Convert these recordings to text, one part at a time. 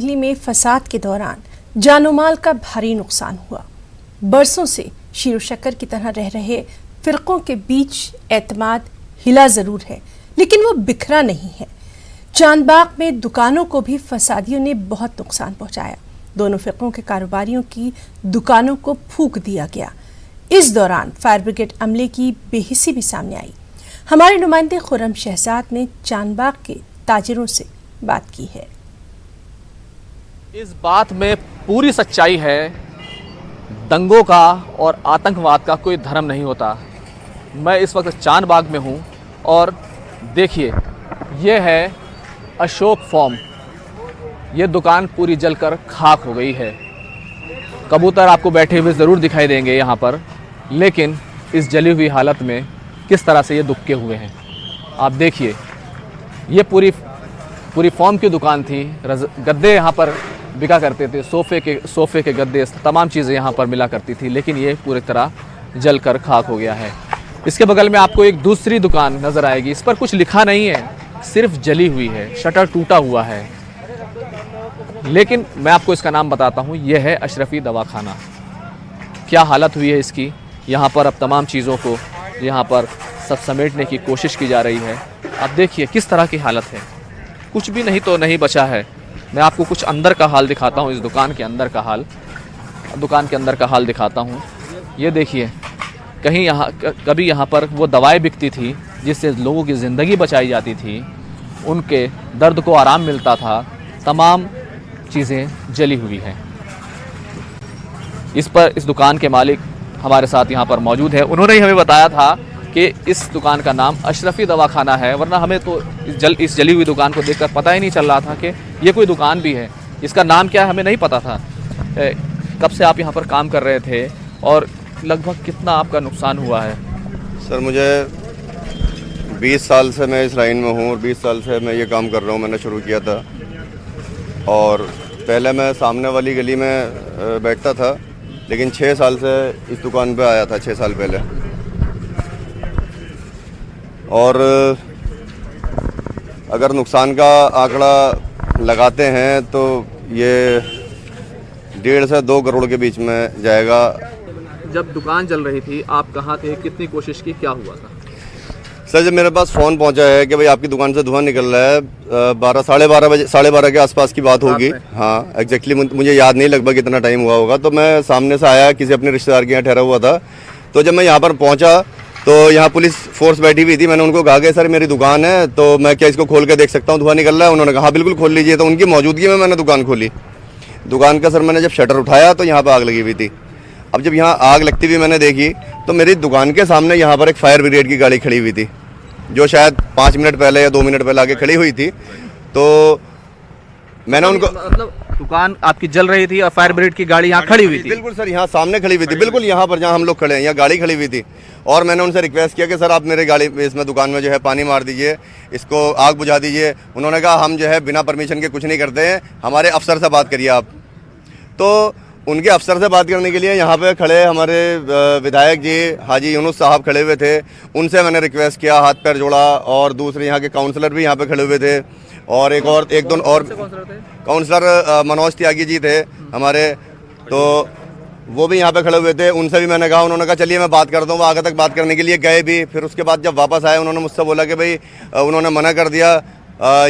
दिल्ली में फसाद के दौरान जानो माल का भारी नुकसान हुआ। बरसों से शीरो शक्कर की तरह रह रहे फिरकों के बीच एतमाद हिला जरूर है, लेकिन वो बिखरा नहीं है। चांदबाग में दुकानों को भी फसादियों ने बहुत नुकसान पहुंचाया। दोनों फिरकों के कारोबारियों की दुकानों को फूंक दिया गया। इस दौरान फायर ब्रिगेड अमले की बेहिसी भी सामने आई। हमारे नुमाइंदे खुर्रम शहजाद ने चांदबाग के ताजिरों से बात की है। इस बात में पूरी सच्चाई है, दंगों का और आतंकवाद का कोई धर्म नहीं होता। मैं इस वक्त चांदबाग में हूं और देखिए, यह है अशोक फॉर्म। ये दुकान पूरी जलकर खाक हो गई है। कबूतर आपको बैठे हुए ज़रूर दिखाई देंगे यहाँ पर, लेकिन इस जली हुई हालत में किस तरह से ये दुबके हुए हैं आप देखिए। ये पूरी फॉर्म की दुकान थी। गद्दे यहाँ पर बिका करते थे, सोफ़े के गद्दे, तमाम चीज़ें यहाँ पर मिला करती थी, लेकिन ये पूरी तरह जलकर खाक हो गया है। इसके बगल में आपको एक दूसरी दुकान नज़र आएगी। इस पर कुछ लिखा नहीं है, सिर्फ जली हुई है, शटर टूटा हुआ है। लेकिन मैं आपको इसका नाम बताता हूँ, यह है अशरफी दवाखाना। क्या हालत हुई है इसकी। यहाँ पर अब तमाम चीज़ों को यहाँ पर सब समेटने की कोशिश की जा रही है। आप देखिए किस तरह की हालत है, कुछ भी नहीं तो नहीं बचा है। मैं आपको कुछ अंदर का हाल दिखाता हूँ, इस दुकान के अंदर का हाल दिखाता हूँ। ये देखिए, कभी यहाँ पर वो दवाएं बिकती थी जिससे लोगों की ज़िंदगी बचाई जाती थी, उनके दर्द को आराम मिलता था। तमाम चीज़ें जली हुई हैं। इस दुकान के मालिक हमारे साथ यहाँ पर मौजूद है। उन्होंने ही हमें बताया था कि इस दुकान का नाम अशरफी दवाखाना है, वरना हमें तो इस जली हुई दुकान को देखकर पता ही नहीं चल रहा था कि ये कोई दुकान भी है। इसका नाम क्या है हमें नहीं पता था। कब से आप यहाँ पर काम कर रहे थे और लगभग कितना आपका नुकसान हुआ है? सर, मुझे 20 साल से मैं इस लाइन में हूँ और 20 साल से मैं ये काम कर रहा हूँ। मैंने शुरू किया था और पहले मैं सामने वाली गली में बैठता था, लेकिन 6 साल से इस दुकान पे आया था, 6 साल पहले। और अगर नुकसान का आंकड़ा लगाते हैं तो ये 1.5 से 2 करोड़ के बीच में जाएगा। जब दुकान जल रही थी आप कहाँ थे, कितनी कोशिश की, क्या हुआ था? सर, जब मेरे पास फ़ोन पहुंचा है कि भाई आपकी दुकान से धुआं निकल रहा है, 12 के आसपास की बात होगी। हाँ, एग्जैक्टली मुझे याद नहीं लगभग कितना टाइम हुआ होगा। तो मैं सामने से आया, किसी अपने रिश्तेदार के यहाँ ठहरा हुआ था। तो जब मैं यहाँ पर पहुँचा तो यहाँ पुलिस फोर्स बैठी हुई थी। मैंने उनको कहा कि सर मेरी दुकान है, तो मैं क्या इसको खोल के देख सकता हूँ, धुआं निकल रहा है? उन्होंने कहा हाँ बिल्कुल खोल लीजिए। तो उनकी मौजूदगी में मैंने दुकान खोली। दुकान का सर मैंने जब शटर उठाया तो यहाँ पर आग लगी हुई थी। अब जब यहाँ आग लगती हुई मैंने देखी तो मेरी दुकान के सामने यहाँ पर एक फायर ब्रिगेड की गाड़ी खड़ी हुई थी, जो शायद 5 मिनट पहले या 2 मिनट पहले आगे खड़ी हुई थी। तो मैंने उनको, मतलब दुकान आपकी जल रही थी और फायर ब्रिगेड की गाड़ी यहाँ खड़ी हुई थी? बिल्कुल सर, यहाँ सामने खड़ी हुई थी, बिल्कुल यहाँ पर जहाँ हम लोग खड़े हैं, यहाँ गाड़ी खड़ी हुई थी। और मैंने उनसे रिक्वेस्ट किया कि सर आप मेरे गाड़ी इसमें दुकान में जो है पानी मार दीजिए, इसको आग बुझा दीजिए। उन्होंने कहा हम जो है बिना परमिशन के कुछ नहीं करते हैं, हमारे अफसर से बात करिए आप। तो उनके अफसर से बात करने के लिए यहाँ पे खड़े हमारे विधायक जी हाजी यूनुस साहब खड़े हुए थे। उनसे मैंने रिक्वेस्ट किया, हाथ पैर जोड़ा। और दूसरे यहाँ के काउंसलर भी यहाँ पे खड़े हुए थे और एक दो और काउंसलर मनोज त्यागी जी थे हमारे, तो वो भी यहाँ पे खड़े हुए थे। उनसे भी मैंने कहा, उन्होंने कहा चलिए मैं बात करता हूँ। वो आगे तक बात करने के लिए गए भी। फिर उसके बाद जब वापस आए उन्होंने मुझसे बोला कि भाई उन्होंने मना कर दिया,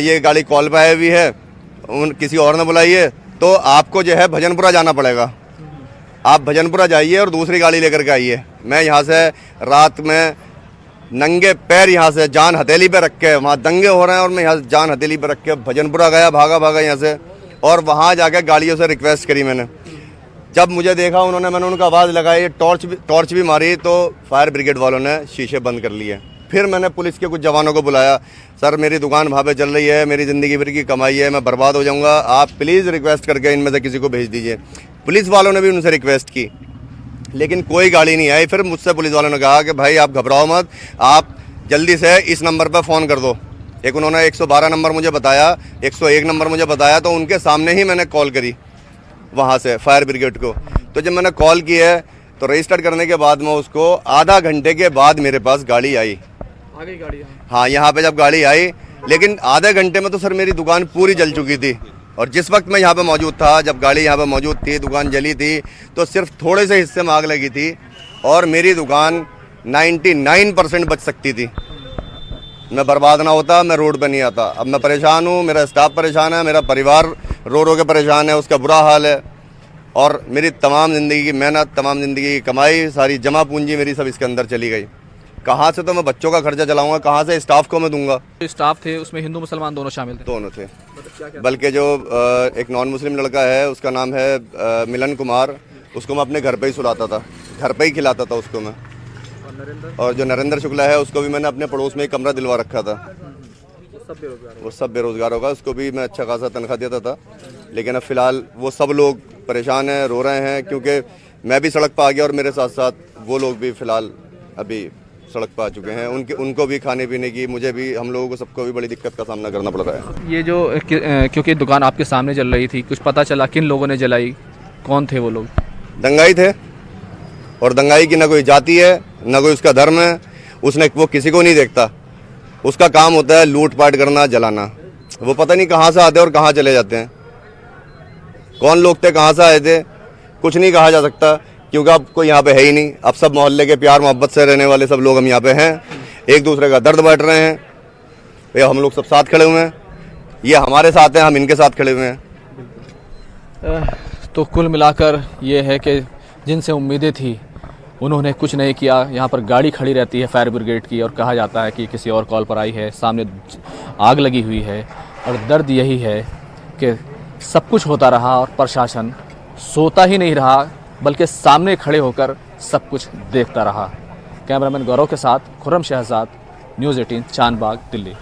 ये गाड़ी कॉल पे आई हुई है, किसी और ने बुलाइए, तो आपको जो है भजनपुरा जाना पड़ेगा। आप भजनपुरा जाइए और दूसरी गाड़ी लेकर के आइए। मैं यहाँ से रात में नंगे पैर यहाँ से जान हथेली पे रख के, वहाँ दंगे हो रहे हैं और मैं यहाँ जान हथेली पे रख के भजनपुरा गया, भागा यहाँ से। और वहाँ जाकर गाड़ियों से रिक्वेस्ट करी मैंने। जब मुझे देखा मैंने उनका आवाज़ लगाई, टॉर्च भी मारी, तो फायर ब्रिगेड वालों ने शीशे बंद कर लिए। फिर मैंने पुलिस के कुछ जवानों को बुलाया, सर मेरी दुकान वहाँ पे चल रही है, मेरी ज़िंदगी भर की कमाई है, मैं बर्बाद हो जाऊँगा, आप प्लीज़ रिक्वेस्ट करके इनमें से किसी को भेज दीजिए। पुलिस वालों ने भी उनसे रिक्वेस्ट की, लेकिन कोई गाड़ी नहीं आई। फिर मुझसे पुलिस वालों ने कहा कि भाई आप घबराओ मत, आप जल्दी से इस नंबर पर फ़ोन कर दो। एक उन्होंने 112 नंबर मुझे बताया, 101 नंबर मुझे बताया, तो उनके सामने ही मैंने कॉल करी वहाँ से फायर ब्रिगेड को। तो जब मैंने कॉल की है तो रजिस्टर करने के बाद में उसको आधा घंटे के बाद मेरे पास गाड़ी आई। आ गई गाड़ी? हाँ, यहाँ पे जब गाड़ी आई, लेकिन आधे घंटे में तो सर मेरी दुकान पूरी जल चुकी थी। और जिस वक्त मैं यहाँ पे मौजूद था, जब गाड़ी यहाँ पे मौजूद थी, दुकान जली थी, तो सिर्फ थोड़े से हिस्से में आग लगी थी और मेरी दुकान 99% बच सकती थी। मैं बर्बाद ना होता, मैं रोड पे नहीं आता। अब मैं परेशान हूँ, मेरा स्टाफ परेशान है, मेरा परिवार रो रो के परेशान है, उसका बुरा हाल है। और मेरी तमाम ज़िंदगी की मेहनत, तमाम ज़िंदगी की कमाई, सारी जमा पूंजी मेरी सब इसके अंदर चली गई। कहाँ से तो मैं बच्चों का खर्चा चलाऊंगा, कहाँ से स्टाफ को मैं दूंगा। स्टाफ थे उसमें हिंदू मुसलमान दोनों शामिल थे? दोनों थे, बल्कि जो एक नॉन मुस्लिम लड़का है, उसका नाम है मिलन कुमार, उसको मैं अपने घर पे ही सुलाता था, घर पे ही खिलाता था उसको मैं। और जो नरेंद्र शुक्ला है, उसको भी मैंने अपने पड़ोस में एक कमरा दिलवा रखा था। वो सब बेरोजगार होगा, उसको भी मैं अच्छा खासा तनख्वाह देता था। लेकिन अब फिलहाल वो सब लोग परेशान हैं, रो रहे हैं, क्योंकि मैं भी सड़क पर आ गया और मेरे साथ साथ वो लोग भी फिलहाल अभी सड़क पर आ चुके हैं। उनको भी खाने पीने की, मुझे भी, हम लोगों को सबको भी बड़ी दिक्कत का सामना करना पड़ रहा है। ये जो क्योंकि दुकान आपके सामने जल रही थी, कुछ पता चला किन लोगों ने जलाई, कौन थे वो लोग? दंगाई थे, और दंगाई की ना कोई जाति है, ना कोई उसका धर्म है। वो किसी को नहीं देखता, उसका काम होता है लूट पाट करना, जलाना। वो पता नहीं कहाँ से आते हैं और कहाँ चले जाते हैं, कौन लोग थे, कहाँ से आए थे, कुछ नहीं कहा जा सकता, क्योंकि अब कोई यहाँ पे है ही नहीं। अब सब मोहल्ले के प्यार मोहब्बत से रहने वाले सब लोग हम यहाँ पे हैं, एक दूसरे का दर्द बांट रहे हैं। भैया हम लोग सब साथ खड़े हुए हैं, ये हमारे साथ हैं, हम इनके साथ खड़े हुए हैं। तो कुल मिलाकर ये है कि जिनसे उम्मीदें थी उन्होंने कुछ नहीं किया। यहाँ पर गाड़ी खड़ी रहती है फायर ब्रिगेड की और कहा जाता है कि किसी और कॉल पर आई है, सामने आग लगी हुई है। और दर्द यही है कि सब कुछ होता रहा और प्रशासन सोता ही नहीं रहा, बल्कि सामने खड़े होकर सब कुछ देखता रहा। कैमरामैन गौरव के साथ खुर्रम शहजाद, न्यूज़ 18, चांदबाग, दिल्ली।